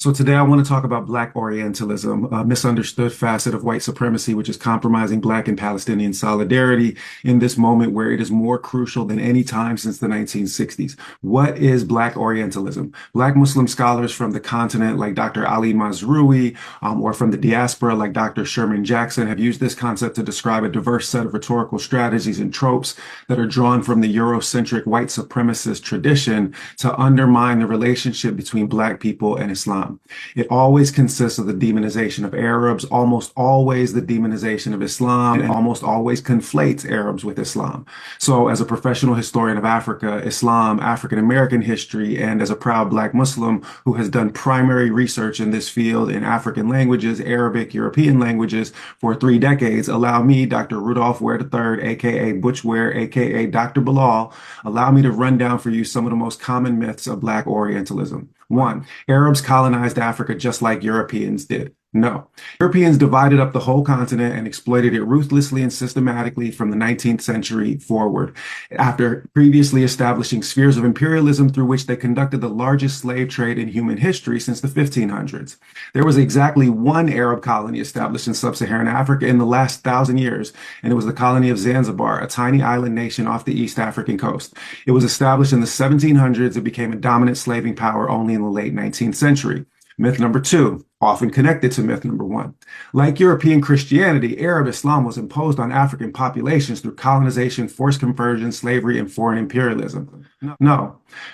So today I want to talk about Black Orientalism, a misunderstood facet of white supremacy, which is compromising Black and Palestinian solidarity in this moment where it is more crucial than any time since the 1960s. What is Black Orientalism? Black Muslim scholars from the continent like Dr. Ali Mazrui or from the diaspora like Dr. Sherman Jackson have used this concept to describe a diverse set of rhetorical strategies and tropes that are drawn from the Eurocentric white supremacist tradition to undermine the relationship between Black people and Islam. It always consists of the demonization of Arabs, almost always the demonization of Islam, and almost always conflates Arabs with Islam. So as a professional historian of Africa, Islam, African American history, and as a proud Black Muslim who has done primary research in this field in African languages, Arabic, European languages for 3 decades, allow me, Dr. Rudolph Ware III, aka Butch Ware, aka Dr. Bilal, allow me to run down for you some of the most common myths of Black Orientalism. 1. Arabs colonized Africa just like Europeans did. No. Europeans divided up the whole continent and exploited it ruthlessly and systematically from the 19th century forward, after previously establishing spheres of imperialism through which they conducted the largest slave trade in human history since the 1500s. There was exactly one Arab colony established in sub-Saharan Africa in the last 1,000 years, and it was the colony of Zanzibar, a tiny island nation off the East African coast. It was established in the 1700s. It became a dominant slaving power only in the late 19th century. Myth number 2, often connected to myth number 1. Like European Christianity, Arab Islam was imposed on African populations through colonization, forced conversion, slavery, and foreign imperialism.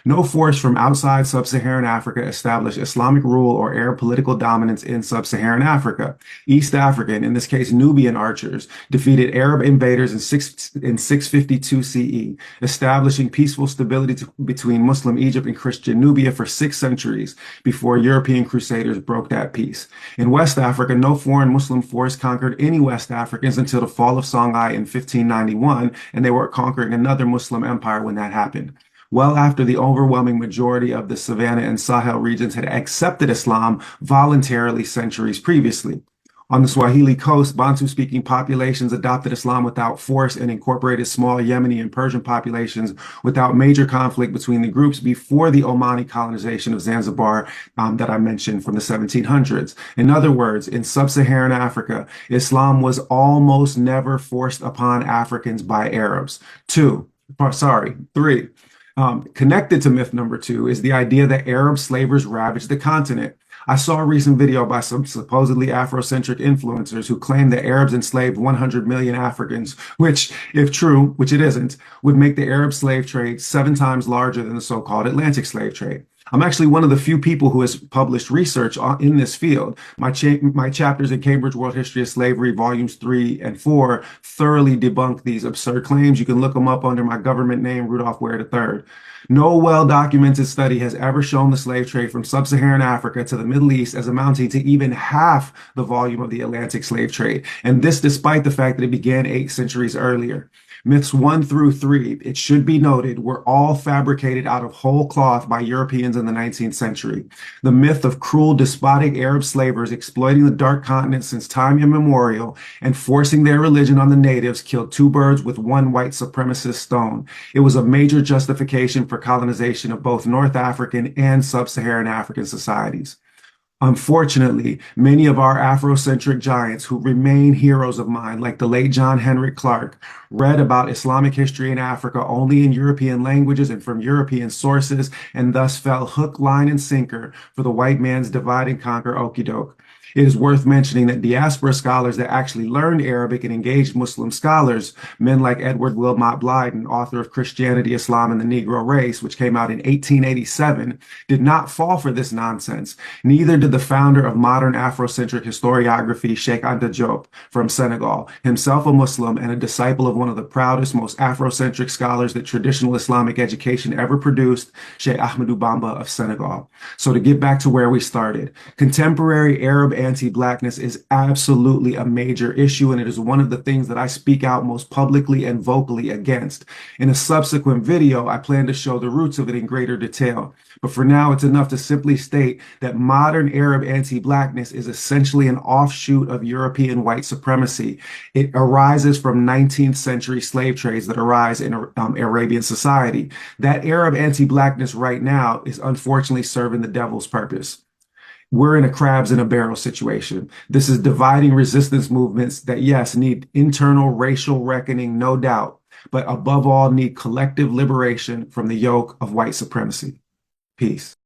No force from outside sub-Saharan Africa established Islamic rule or Arab political dominance in sub-Saharan Africa. East African, in this case Nubian archers, defeated Arab invaders in 652 CE, establishing peaceful stability between Muslim Egypt and Christian Nubia for 6 centuries before European crusaders broke that peace. In West Africa, no foreign Muslim force conquered any West Africans until the fall of Songhai in 1591, and they were conquering another Muslim empire when that happened. Well after the overwhelming majority of the Savannah and Sahel regions had accepted Islam voluntarily centuries previously. On the Swahili coast, Bantu-speaking populations adopted Islam without force and incorporated small Yemeni and Persian populations without major conflict between the groups before the Omani colonization of Zanzibar that I mentioned from the 1700s. In other words, in sub-Saharan Africa, Islam was almost never forced upon Africans by Arabs. 3. Connected to myth number 2 is the idea that Arab slavers ravaged the continent. I saw a recent video by some supposedly Afrocentric influencers who claim that Arabs enslaved 100 million Africans, which, if true, which it isn't, would make the Arab slave trade 7 times larger than the so-called Atlantic slave trade. I'm actually one of the few people who has published research in this field. My chapters in Cambridge World History of Slavery, volumes 3 and 4, thoroughly debunk these absurd claims. You can look them up under my government name, Rudolph Ware III. No well-documented study has ever shown the slave trade from sub-Saharan Africa to the Middle East as amounting to even half the volume of the Atlantic slave trade, and this despite the fact that it began 8 centuries earlier. Myths 1 through 3, it should be noted, were all fabricated out of whole cloth by Europeans in the 19th century. The myth of cruel, despotic Arab slavers exploiting the dark continent since time immemorial and forcing their religion on the natives killed 2 birds with 1 white supremacist stone. It was a major justification for colonization of both North African and sub-Saharan African societies. Unfortunately, many of our Afrocentric giants who remain heroes of mine, like the late John Henrik Clarke, read about Islamic history in Africa only in European languages and from European sources, and thus fell hook, line, and sinker for the white man's divide and conquer okie doke. It is worth mentioning that diaspora scholars that actually learned Arabic and engaged Muslim scholars, men like Edward Wilmot Blyden, author of Christianity, Islam, and the Negro Race, which came out in 1887, did not fall for this nonsense. Neither did the founder of modern Afrocentric historiography, Sheikh Anta Diop from Senegal, himself a Muslim and a disciple of one of the proudest, most Afrocentric scholars that traditional Islamic education ever produced, Sheikh Ahmadou Bamba of Senegal. So to get back to where we started, contemporary Arab anti-Blackness is absolutely a major issue, and it is one of the things that I speak out most publicly and vocally against. In a subsequent video, I plan to show the roots of it in greater detail. But for now, it's enough to simply state that modern Arab anti-Blackness is essentially an offshoot of European white supremacy. It arises from 19th century slave trades that arise in Arabian society. That Arab anti-Blackness right now is unfortunately serving the devil's purpose. we're in a crabs in a barrel situation. This is dividing resistance movements that, yes, need internal racial reckoning, no doubt, but above all, need collective liberation from the yoke of white supremacy. Peace.